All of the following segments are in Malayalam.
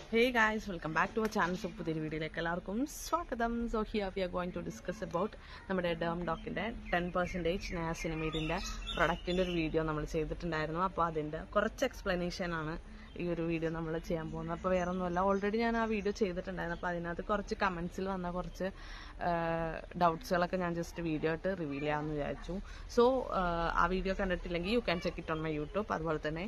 Hey guys, welcome back to our channel. So, പുതിയൊരു വീഡിയോയിലേക്ക് എല്ലാവർക്കും സ്വാഗതം. So here we are going to discuss about നമ്മുടെ ഡേം ഡോക്കിൻ്റെ 10% നയാസിനമൈഡിൻ്റെ പ്രൊഡക്റ്റിൻ്റെ ഒരു വീഡിയോ നമ്മൾ ചെയ്തിട്ടുണ്ടായിരുന്നു. അപ്പോൾ അതിൻ്റെ കുറച്ച് എക്സ്പ്ലനേഷനാണ് ഈ ഒരു വീഡിയോ നമ്മൾ ചെയ്യാൻ പോകുന്നത്. അപ്പോൾ വേറെ ഒന്നുമല്ല, ഓൾറെഡി ഞാൻ ആ വീഡിയോ ചെയ്തിട്ടുണ്ടായിരുന്നു. അപ്പോൾ അതിനകത്ത് കുറച്ച് കമൻസിൽ വന്ന കുറച്ച് ഡൗട്ട്സുകളൊക്കെ ഞാൻ ജസ്റ്റ് വീഡിയോ ആയിട്ട് റിവീൽ ചെയ്യാമെന്ന് വിചാരിച്ചു. സോ ആ വീഡിയോ കണ്ടിട്ടില്ലെങ്കിൽ you can check it on my YouTube. അതുപോലെ തന്നെ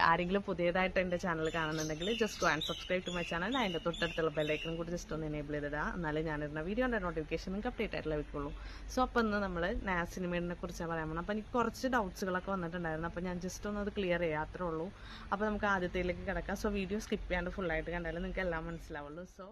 ആരെങ്കിലും പുതിയതായിട്ട് എൻ്റെ ചാനൽ കാണുന്നുണ്ടെങ്കിൽ just go and subscribe to my channel. അതിൻ്റെ തൊട്ടടുത്തുള്ള ബെല്ലൈക്കനും കൂടി ജസ്റ്റ് ഒന്ന് എനേബിൾ ചെയ്തിടുക. എന്നാലേ ഞാനിരുന്ന വീഡിയോൻ്റെ നോട്ടിഫിക്കേഷൻ നിങ്ങൾക്ക് അപ്ഡേറ്റ് ആയിട്ട് ലഭിക്കുള്ളൂ. സോ അപ്പോൾ ഇന്ന് നമ്മൾ നയാസിനമൈഡിനെ കുറിച്ചാണ് പറയാൻ പോകുന്നത്. അപ്പോൾ എനിക്ക് കുറച്ച് ഡൗട്ട്സുകളൊക്കെ വന്നിട്ടുണ്ടായിരുന്നു. അപ്പോൾ ഞാൻ ജസ്റ്റ് ഒന്ന് അത് ക്ലിയർ ചെയ്യാം, അത്രേ ഉള്ളൂ. അപ്പോൾ നമുക്ക് ആദ്യത്തേലേക്ക് കിടക്കാം. സോ വീഡിയോ സ്കിപ്പ് ചെയ്യാണ്ട് ഫുള്ളായിട്ട് കണ്ടാലും നിങ്ങൾക്ക് എല്ലാം മനസ്സിലാവുള്ളൂ. സോ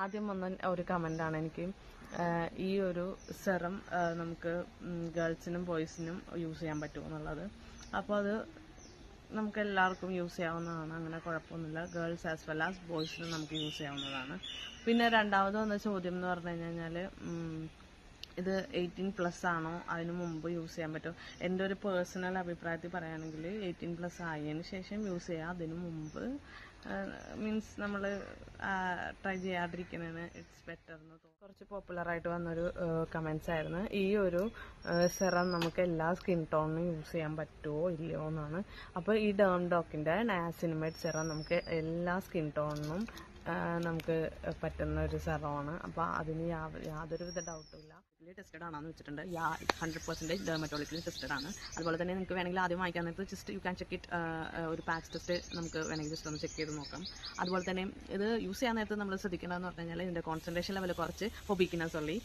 ആദ്യം വന്ന ഒരു കമൻ്റാണ് എനിക്ക്, ഈ ഒരു സെറം നമുക്ക് ഗേൾസിനും ബോയ്സിനും യൂസ് ചെയ്യാൻ പറ്റുമോ എന്നുള്ളത്. അപ്പോൾ അത് നമുക്ക് എല്ലാവർക്കും യൂസ് ചെയ്യാവുന്നതാണ്, അങ്ങനെ കുഴപ്പമൊന്നുമില്ല. ഗേൾസ് ആസ് വെൽ ആസ് ബോയ്സിനും നമുക്ക് യൂസ് ചെയ്യാവുന്നതാണ്. പിന്നെ രണ്ടാമത് വന്ന ചോദ്യം എന്ന് പറഞ്ഞു കഴിഞ്ഞാൽ, ഇത് 18+ ആണോ, അതിന് മുമ്പ് യൂസ് ചെയ്യാൻ പറ്റുമോ? എൻ്റെ ഒരു പേഴ്സണൽ അഭിപ്രായത്തിൽ പറയുകയാണെങ്കിൽ 18+ ആയതിന് ശേഷം യൂസ് ചെയ്യാം. അതിന് മുമ്പ് മീൻസ് നമ്മൾ ട്രൈ ചെയ്യാതിരിക്കുന്നതാണ് ഇറ്റ്സ് ബെറ്റർ എന്ന് തോന്നുന്നു. കുറച്ച് പോപ്പുലറായിട്ട് വന്നൊരു കമൻസ് ആയിരുന്നു, ഈ ഒരു സെറം നമുക്ക് എല്ലാ സ്കിൻ ടോണിനും യൂസ് ചെയ്യാൻ പറ്റുമോ ഇല്ലയോ എന്നാണ്. അപ്പോൾ ഈ ഡേം ഡോക്കിൻ്റെ നയാസിനമൈഡ് സെറം നമുക്ക് എല്ലാ സ്കിൻ ടോണിനും നമുക്ക് പറ്റുന്ന ഒരു സെറമാണ്. അപ്പോൾ അതിന് യാതൊരുവിധ ഡൗട്ടും ഇല്ല. ടെസ്റ്റഡ് ആണെന്ന് വെച്ചിട്ടുണ്ട്. 100% ഡെർമറ്റോളജിക്കലി ടെസ്റ്റഡ് ആണ്. അതുപോലെ തന്നെ നിങ്ങൾക്ക് വേണമെങ്കിൽ ആദ്യം വാങ്ങിക്കാൻ നേരത്ത് just you can check it, ഒരു പാച്ച് ടെസ്റ്റ് നമുക്ക് വേണമെങ്കിൽ ജസ്റ്റ് ഒന്ന് ചെക്ക് ചെയ്ത് നോക്കാം. അതുപോലെ തന്നെ ഇത് യൂസ് ചെയ്യാൻ നേരത്ത് നമ്മൾ ശ്രദ്ധിക്കേണ്ടതെന്ന് പറഞ്ഞു കഴിഞ്ഞാൽ ഇതിൻ്റെ കോൺസെൻട്രേഷൻ ലെവൽ കുറച്ച് ഫോർ ബിഗിനേഴ്സ് ഉള്ളി.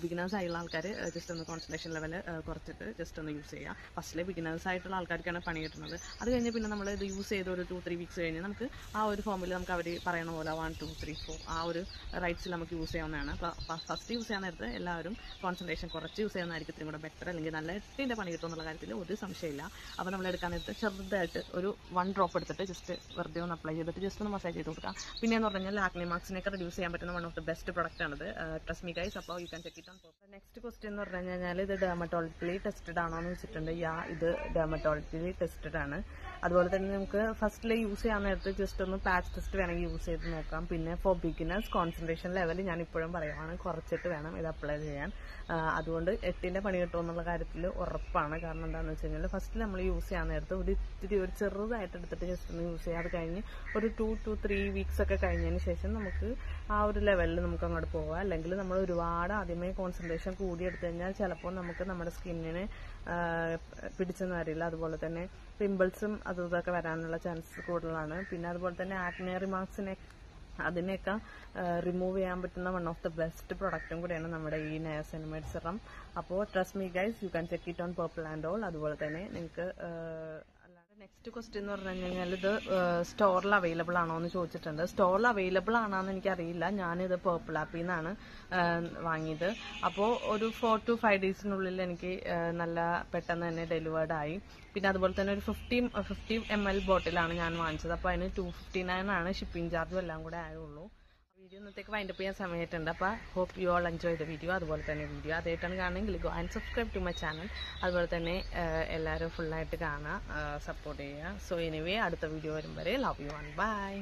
ബിഗിനേഴ്സ് ആയുള്ള ആൾക്കാർ ജസ്റ്റ് ഒന്ന് കോൺസെൻട്രേഷൻ ലെവൽ കുറച്ചിട്ട് ജസ്റ്റ് ഒന്ന് യൂസ് ചെയ്യുക. ഫസ്റ്റിലെ ബിഗിനേഴ്സ് ആയിട്ടുള്ള ആൾക്കാർക്കാണ് പണി കിട്ടുന്നത്. അത് കഴിഞ്ഞ് പിന്നെ നമ്മൾ ഇത് യൂസ് ചെയ്ത് ഒരു 2-3 വീക്സ് കഴിഞ്ഞ് നമുക്ക് ആ ഒരു ഫോമിൽ നമുക്ക് അവർ പറയണ പോലെ 1, 2, 3, 4 ആ ഒരു റൈറ്റ്സിൽ നമുക്ക് യൂസ് ചെയ്യാവുന്നതാണ്. അപ്പോൾ ഫസ്റ്റ് യൂസ് ചെയ്യാൻ നേരത്ത് എല്ലാവരും കോൺസെൻട്രേഷൻ കുറച്ച് യൂസ് ചെയ്യുന്നതായിരിക്കും ഇത്രയും കൂടെ ബെറ്റർ, അല്ലെങ്കിൽ നല്ല എട്ടിൻ്റെ പണി കിട്ടും എന്നുള്ള കാര്യത്തിൽ ഒരു സംശയമില്ല. അപ്പോൾ നമ്മൾ എടുക്കാൻ നേരത്ത് ചെറുതായിട്ട് ഒരു 1 ഡ്രോപ്പ് എടുത്തിട്ട് ജസ്റ്റ് വെറുതെ ഒന്ന് അപ്ലൈ ചെയ്തിട്ട് ജസ്റ്റ് ഒന്ന് മസാജ് ചെയ്ത് കൊടുക്കാം. പിന്നെ എന്ന് പറഞ്ഞു കഴിഞ്ഞാൽ ആക്നെ മാർക്സിനൊക്കെ റിഡ്യൂസ് ചെയ്യാൻ പറ്റുന്ന one of the best product ആണിത്. Trust me guys. അപ്പോൾ you can check it on. Next question എന്ന് പറഞ്ഞു കഴിഞ്ഞാൽ, ഇത് ഡെർമറ്റോളജിക്കലി ടെസ്റ്റഡ് ആണോ എന്ന് വെച്ചിട്ടുണ്ട്. ഇത് ഡെർമറ്റോളജിക്കലി ടെസ്റ്റഡ് ആണ്. അതുപോലെ തന്നെ നമുക്ക് ഫസ്റ്റിൽ യൂസ് ചെയ്യാൻ നേരത്ത് ജസ്റ്റ് ഒന്ന് പാച്ച് ടെസ്റ്റ് വേണമെങ്കിൽ യൂസ് ചെയ്ത് നോക്കാം. പിന്നെ ഫോർ ബിഗിനേഴ്സ് കോൺസെൻട്രേഷൻ ലെവൽ ഞാൻ ഇപ്പോഴും പറയുവാണ്, കുറച്ചിട്ട് വേണം ഇത് അപ്ലൈ ചെയ്യാൻ. അതുകൊണ്ട് 8ൻ്റെ പണി കിട്ടും എന്നുള്ള കാര്യത്തിൽ ഉറപ്പാണ്. കാരണം എന്താണെന്ന് വെച്ച് കഴിഞ്ഞാൽ ഫസ്റ്റ് നമ്മൾ യൂസ് ചെയ്യാൻ നേരത്ത് ഒരു ചെറുതായിട്ട് എടുത്തിട്ട് ജസ്റ്റ് ഒന്ന് യൂസ് ചെയ്യുക. അത് കഴിഞ്ഞ് ഒരു 2 to 3 വീക്സ് ഒക്കെ കഴിഞ്ഞതിന് ശേഷം നമുക്ക് ആ ഒരു ലെവലിൽ നമുക്ക് അങ്ങോട്ട് പോകാം. അല്ലെങ്കിൽ നമ്മൾ ഒരുപാട് ആദ്യമേ കോൺസെൻട്രേഷൻ കൂടി എടുത്തു കഴിഞ്ഞാൽ ചിലപ്പോൾ നമുക്ക് നമ്മുടെ സ്കിന്നിനെ പിടിച്ചെന്ന് വരില്ല. അതുപോലെ തന്നെ പിമ്പിൾസും ഇതൊക്കെ വരാനുള്ള ചാൻസസ് കൂടുതലാണ്. പിന്നെ അതുപോലെ തന്നെ ആക്നെ റിമാർക്സിനെ അതിനെയൊക്കെ റിമൂവ് ചെയ്യാൻ പറ്റുന്ന വൺ ഓഫ് ദ ബെസ്റ്റ് പ്രൊഡക്റ്റും കൂടെയാണ് നമ്മുടെ ഈ നയാസിനമൈഡ് സെറം. അപ്പോൾ trust me guys, U can check it on purple and all. അതുപോലെ തന്നെ നിങ്ങൾക്ക് നെക്സ്റ്റ് ക്വസ്റ്റ്യൻ എന്ന് പറഞ്ഞു കഴിഞ്ഞാൽ, ഇത് സ്റ്റോറിൽ അവൈലബിൾ ആണോ എന്ന് ചോദിച്ചിട്ടുണ്ട്. സ്റ്റോറിൽ അവൈലബിൾ ആണോന്ന് എനിക്കറിയില്ല. ഞാനിത് പർപ്പിൾ ആപ്പിൽ നിന്നാണ് വാങ്ങിയത്. അപ്പോൾ ഒരു 4 to 5 ഡേയ്സിനുള്ളിൽ എനിക്ക് നല്ല പെട്ടെന്ന് തന്നെ ഡെലിവേർഡ് ആയി. പിന്നെ അതുപോലെ തന്നെ ഒരു 50 ml ബോട്ടിലാണ് ഞാൻ വാങ്ങിച്ചത്. അപ്പോൾ അതിന് 259 ആണ് ഷിപ്പിംഗ് ചാർജും എല്ലാം കൂടെ ആയുള്ളൂ. വീഡിയോ ഇന്നത്തേക്ക് വൈൻഡപ്പ് ചെയ്യാൻ സമയമായിട്ടുണ്ട്. അപ്പോൾ hope you all enjoy the video. അതുപോലെ തന്നെ വീഡിയോ അതായിട്ടാണ് കാണുമെങ്കിൽ go and subscribe to my channel. അതുപോലെ തന്നെ എല്ലാവരും ഫുള്ളായിട്ട് കാണുക, സപ്പോർട്ട് ചെയ്യുക. സോ എനിവേ, അടുത്ത വീഡിയോ വരും വരെ ലവ് യു ആൻഡ് ബൈ.